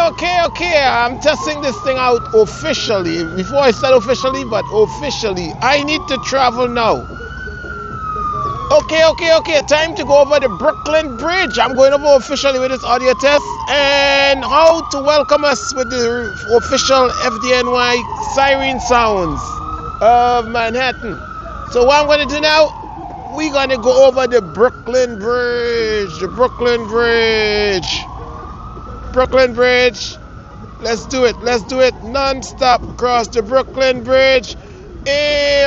Okay. I'm testing this thing out officially. Before I said officially, but officially. I need to travel now. Okay. Time to go over the Brooklyn Bridge. I'm going over officially with this audio test and how to welcome us with the official FDNY siren sounds of Manhattan. So what I'm going to do now, we're going to go over the Brooklyn Bridge. Brooklyn Bridge. Let's do it non-stop across the Brooklyn Bridge.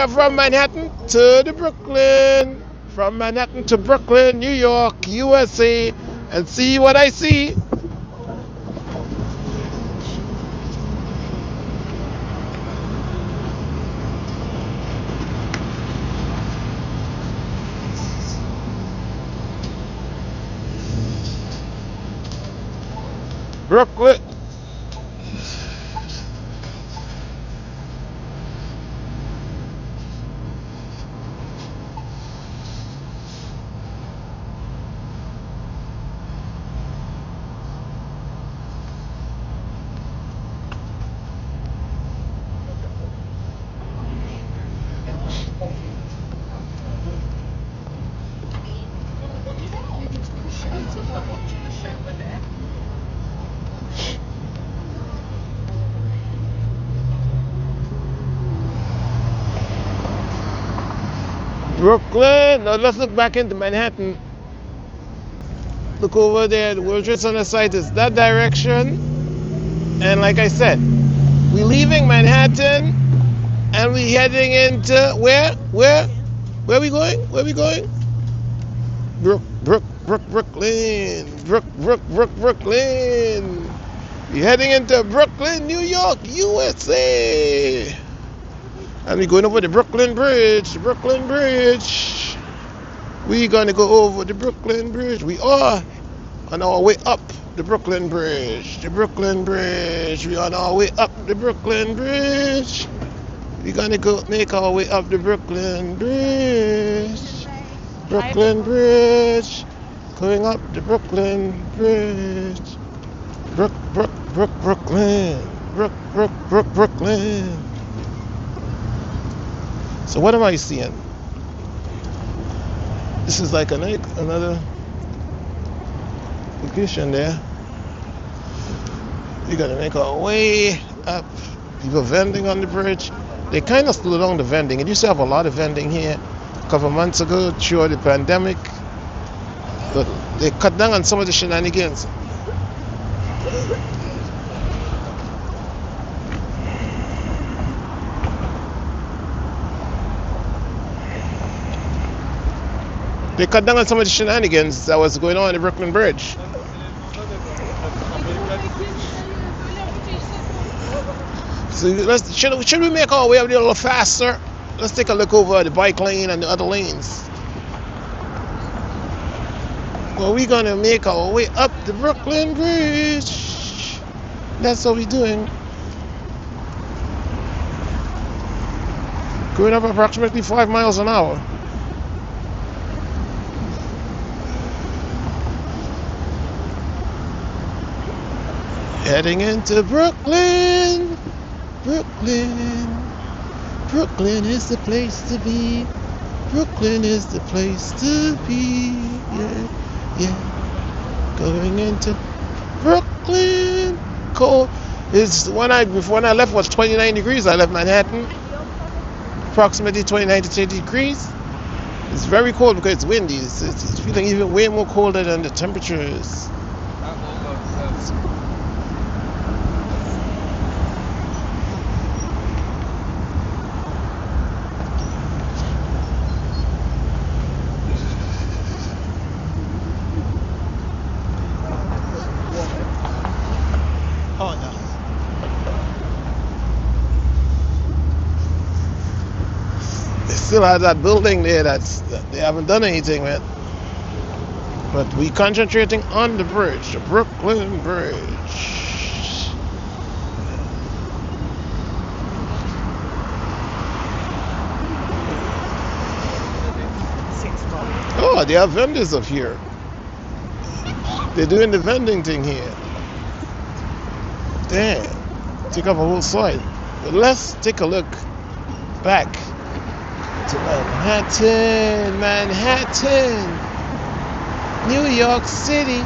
From Manhattan to the Brooklyn. From Manhattan to Brooklyn, New York, USA. And see what I see. Brooklyn. Brooklyn. Now let's look back into Manhattan. Look over there. The World Trade Center site is that direction. And like I said, we're leaving Manhattan and we're heading into where? Where we going? Brooklyn. Brooklyn. We're heading into Brooklyn, New York, USA. And we're going over the Brooklyn Bridge. We're going to go over the Brooklyn Bridge. We are on our way up the Brooklyn Bridge. We're on our way up the Brooklyn Bridge. We're going to go make our way up the Brooklyn Bridge. Going up the Brooklyn Bridge. Brooklyn. So what am I seeing? This is like another location there. We gotta make our way up. People vending on the bridge. They kind of slowed down the vending. It used to have a lot of vending here a couple months ago through the pandemic. But they cut down on some of the shenanigans. They cut down on some of the shenanigans that was going on in the Brooklyn Bridge. So should we make our way up there a little faster? Let's take a look over the bike lane and the other lanes. Well, we're gonna make our way up the Brooklyn Bridge. That's what we're doing. Going up approximately 5 miles an hour. Heading into Brooklyn. Brooklyn is the place to be. Going into Brooklyn. Cold. When I left was 29 degrees. I left Manhattan. Approximately 29 to 30 degrees. It's very cold because it's windy. It's feeling even way more colder than the temperature is. Still have that building there that they haven't done anything with. But we concentrating on the bridge, the Brooklyn Bridge. Oh, they have vendors up here. They're doing the vending thing here. Damn, take up a whole side. But let's take a look back to Manhattan, New York City.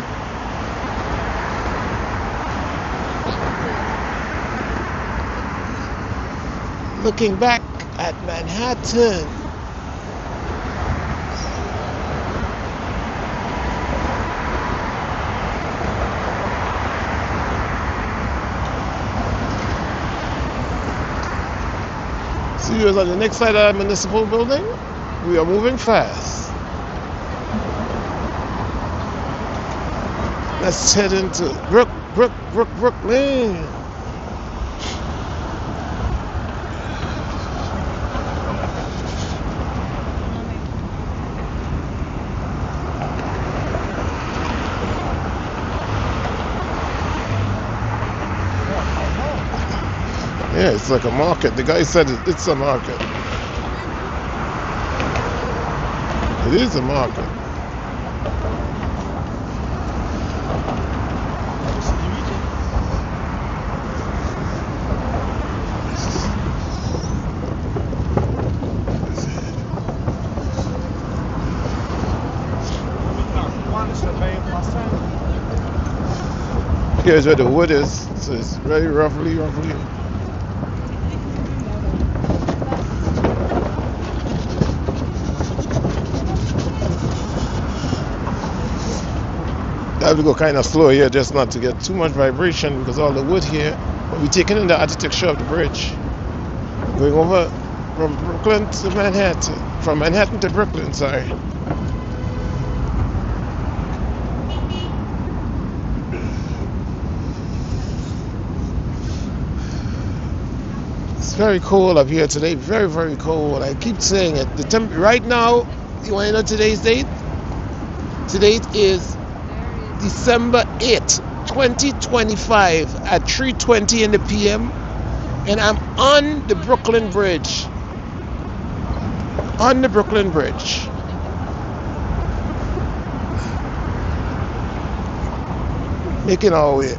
Looking back at Manhattan. See you on the next side of the municipal building. We are moving fast. Let's head into Brooklyn. Yeah, it's like a market. The guy said it's a market. It is a market. Here's where the wood is. So it's very roughly. I have to go kind of slow here just not to get too much vibration because all the wood here will be taken in the architecture of the bridge. Going over from Brooklyn to Manhattan. From Manhattan to Brooklyn, sorry. It's very cold up here today. Very cold. I keep saying it. Right now, you want to know today's date? Today is December 8th, 2025 at 3:20 in the PM, and I'm on the Brooklyn Bridge. Making our way.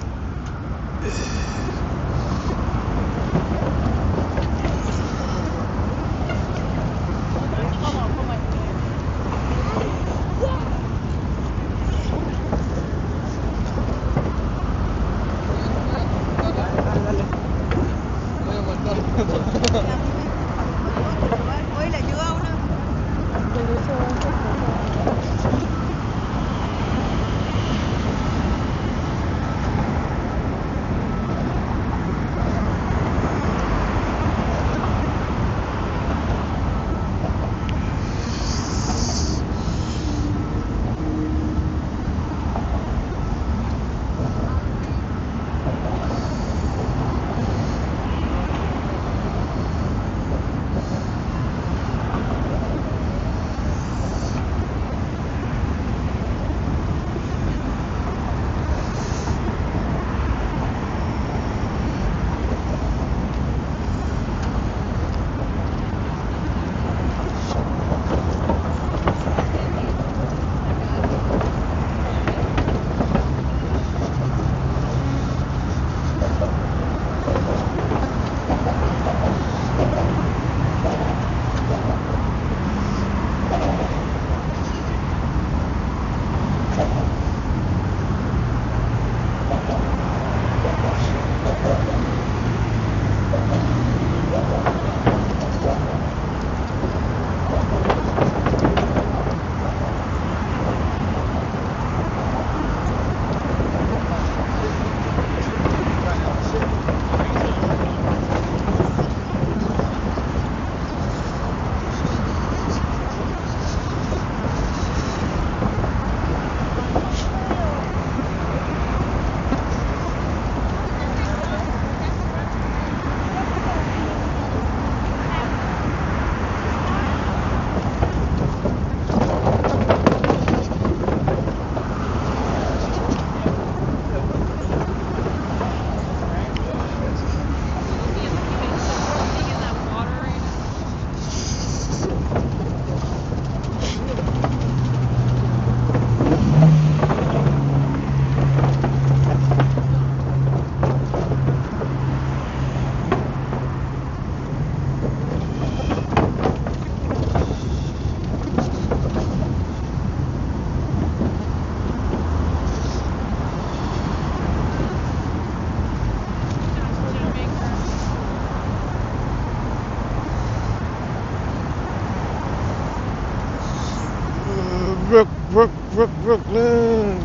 Brooklyn.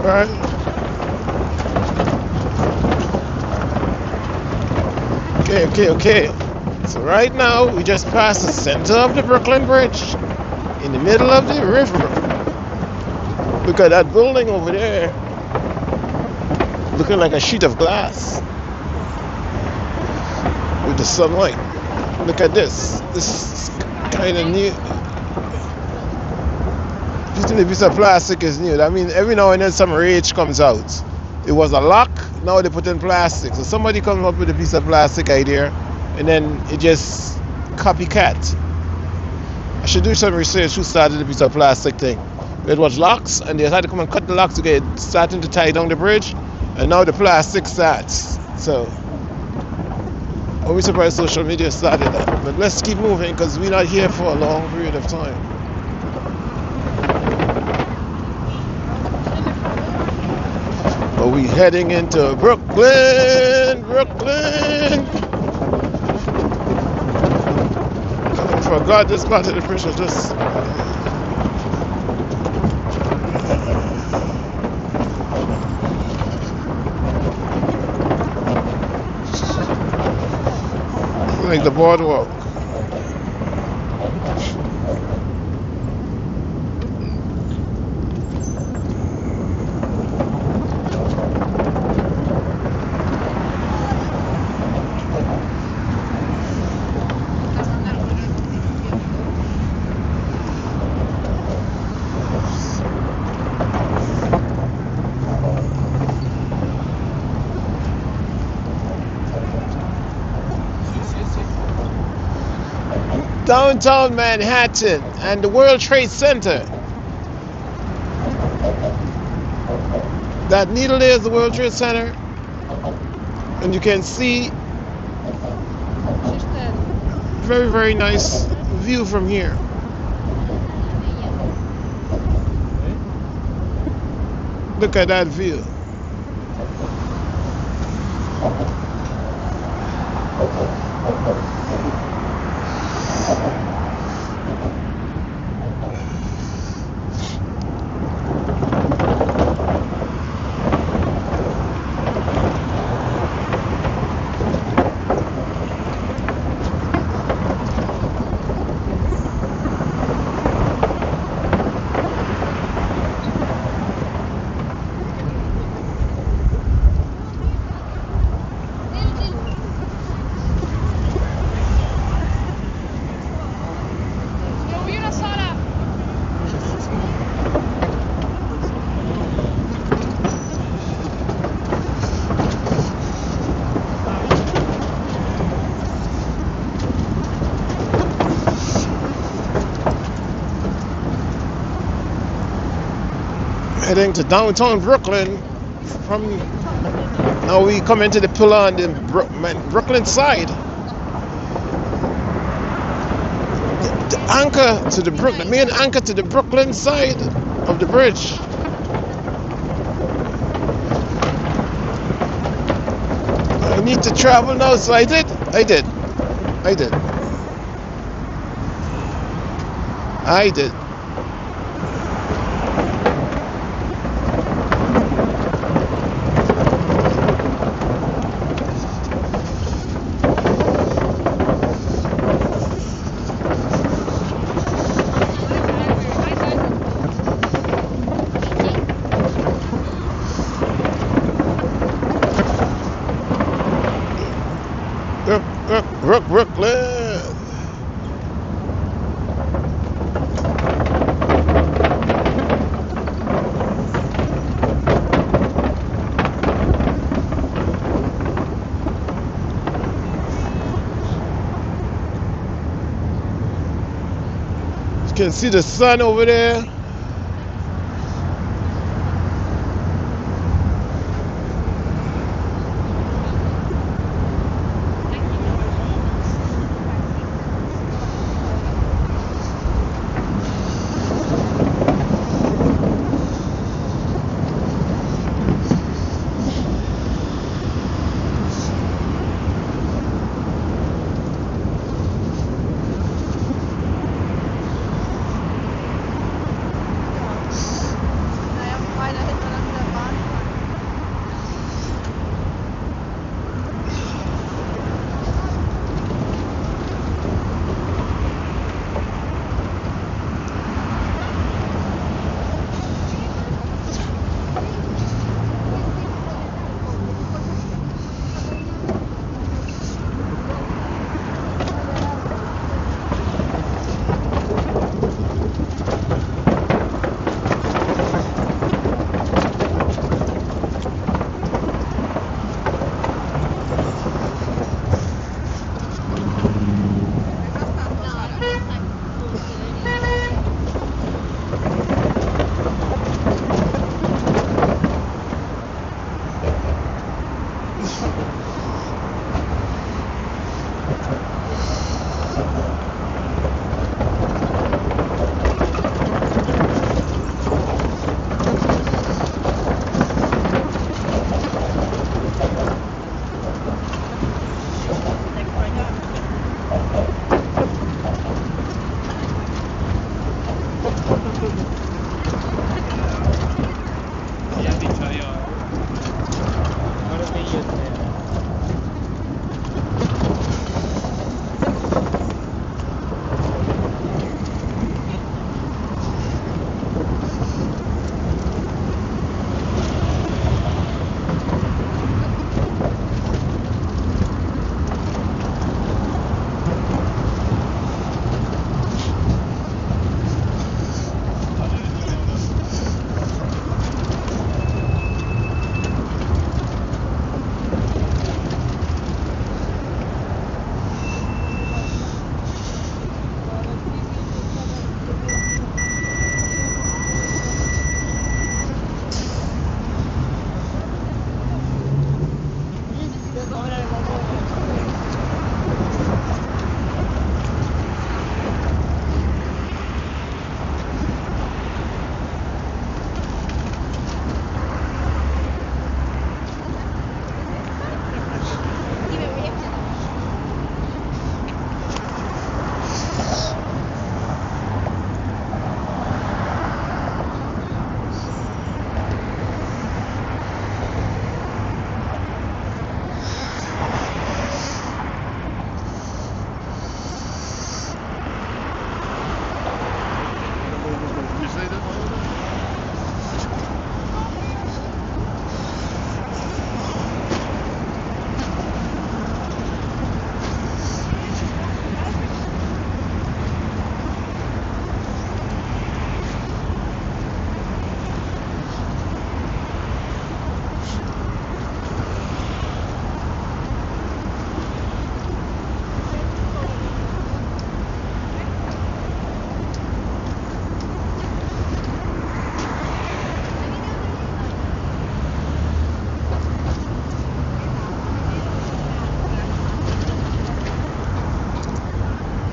Right. Okay. So right now we just passed the center of the Brooklyn Bridge in the middle of the river. Look at that building over there, looking like a sheet of glass with the sunlight. Look at this. This is kind of new. Putting a piece of plastic is new. I mean, every now and then some rage comes out. It was a lock, now they put in plastic. So somebody comes up with a piece of plastic idea, and then it just copycat. I should do some research who started the piece of plastic thing. It was locks, and they had to come and cut the locks to get it starting to tie down the bridge, and now the plastic starts. So I'm surprised social media started that. But let's keep moving because we're not here for a long period of time. But we heading into Brooklyn. I forgot this part of the bridge was just. Like the boardwalk. Downtown Manhattan and the World Trade Center. That needle there is the World Trade Center, and you can see very, very nice view from here. Look at that view. Heading to downtown Brooklyn. From now we come into the pillar on the Brooklyn side. The anchor to the main anchor to the Brooklyn side of the bridge. I need to travel now, so I did. Brooklyn. You can see the sun over there.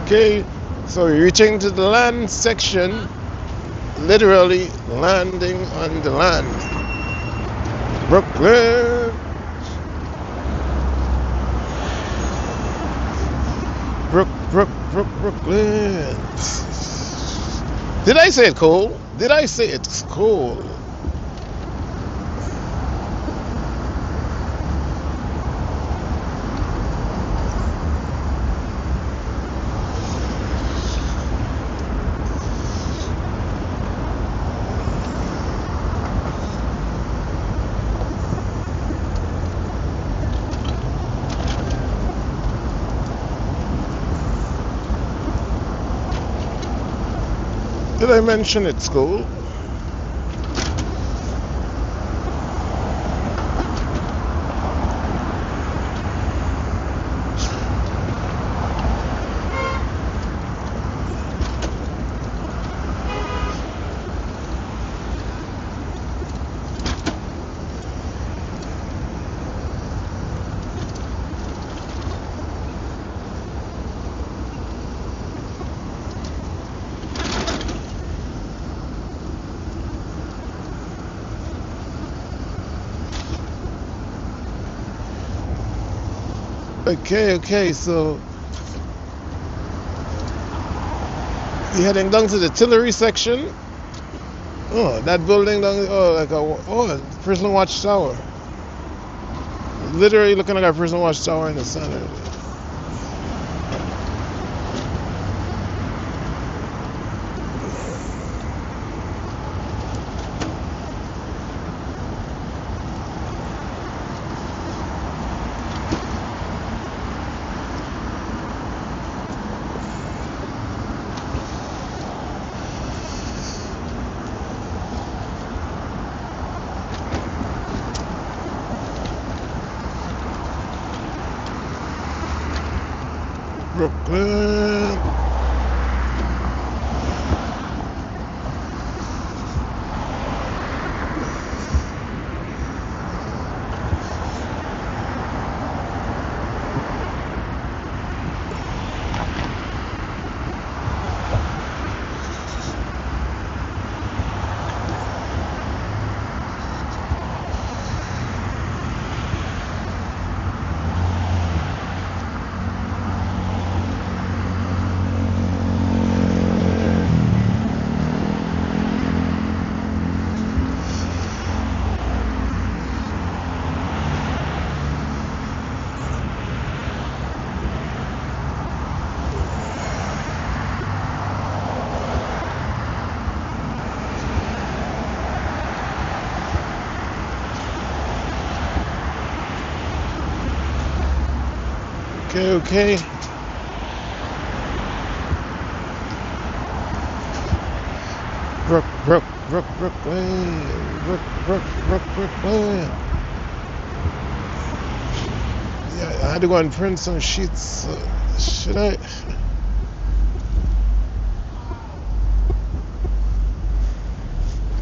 Okay, so we're reaching to the land section, literally landing on the land. Brooklyn! Brooklyn! Did I say it cold? Did I say it's cold? Should I mention it's cool? Okay, so you're heading down to the Tillery section. Oh, that building down, prison watchtower. Literally looking like a prison watchtower in the center. Brooklyn. Okay. Brooklyn. Yeah, I had to go and print some sheets. Should I?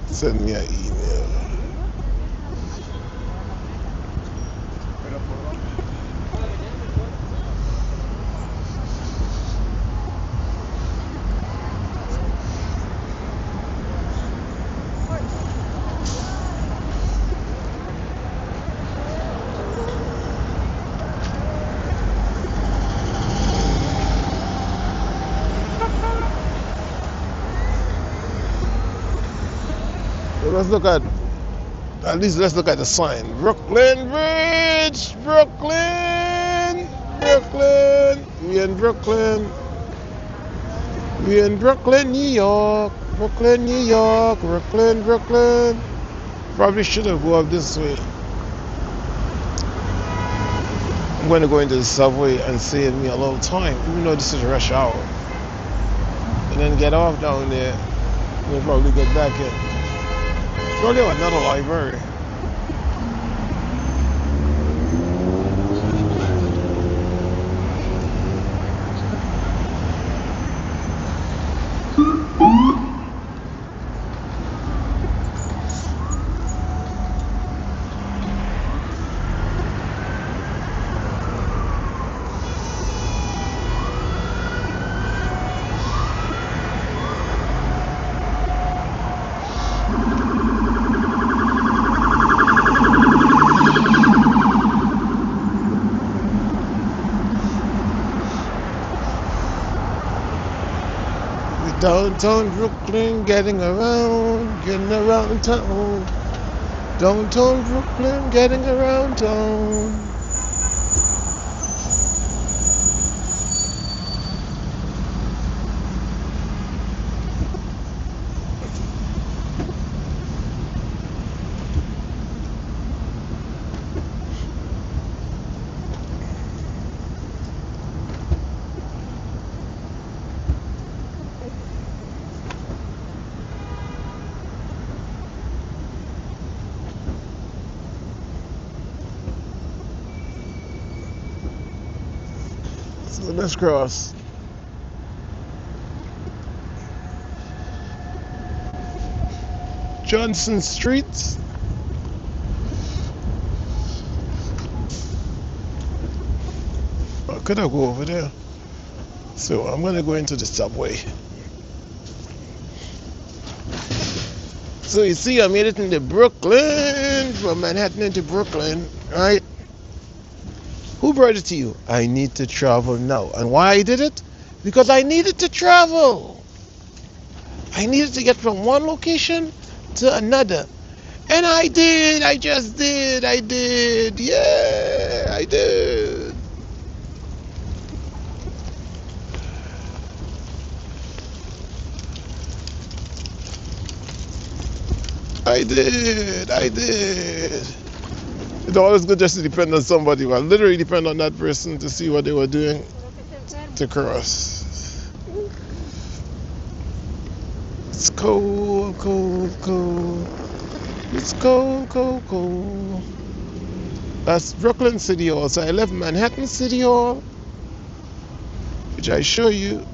Send me an email. Let's look at least let's look at the sign. Brooklyn Bridge! Brooklyn! We in Brooklyn. We in Brooklyn, New York. Brooklyn, New York. Brooklyn. Probably should have go up this way. I'm going to go into the subway and save me a little time, even though this is rush hour. And then get off down there. We'll probably get back in. Probably another library. Downtown Brooklyn, getting around town. Downtown Brooklyn, getting around town. So let's cross. Johnson Street. Or could I go over there? So I'm gonna go into the subway. So you see, I made it into Brooklyn, from Manhattan into Brooklyn, right? Who brought it to you? I need to travel now. And why I did it? Because I needed to travel. I needed to get from one location to another. And I did. I just did. I did. Yeah, I did. I did. I did. It's always good just to depend on somebody. Well, literally depend on that person to see what they were doing to cross. It's cold, cold, cold. It's cold, cold, cold. That's Brooklyn City Hall. So I left Manhattan City Hall, which I show you.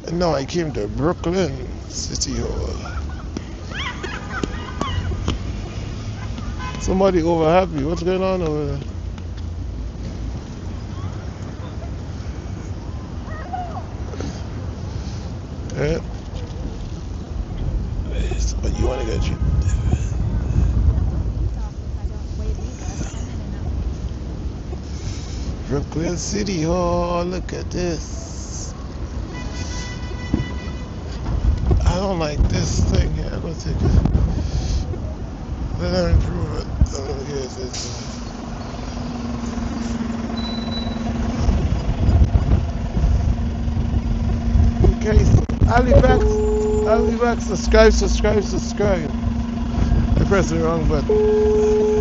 And now I came to Brooklyn City Hall. Somebody over happy. What's going on over there? Yeah. So you want to get you? Brooklyn City Hall. Look at this. I don't like this thing here. I'm gonna take it. Let her improve it. Here's it. Okay, I'll be back. Subscribe. I pressed the wrong button.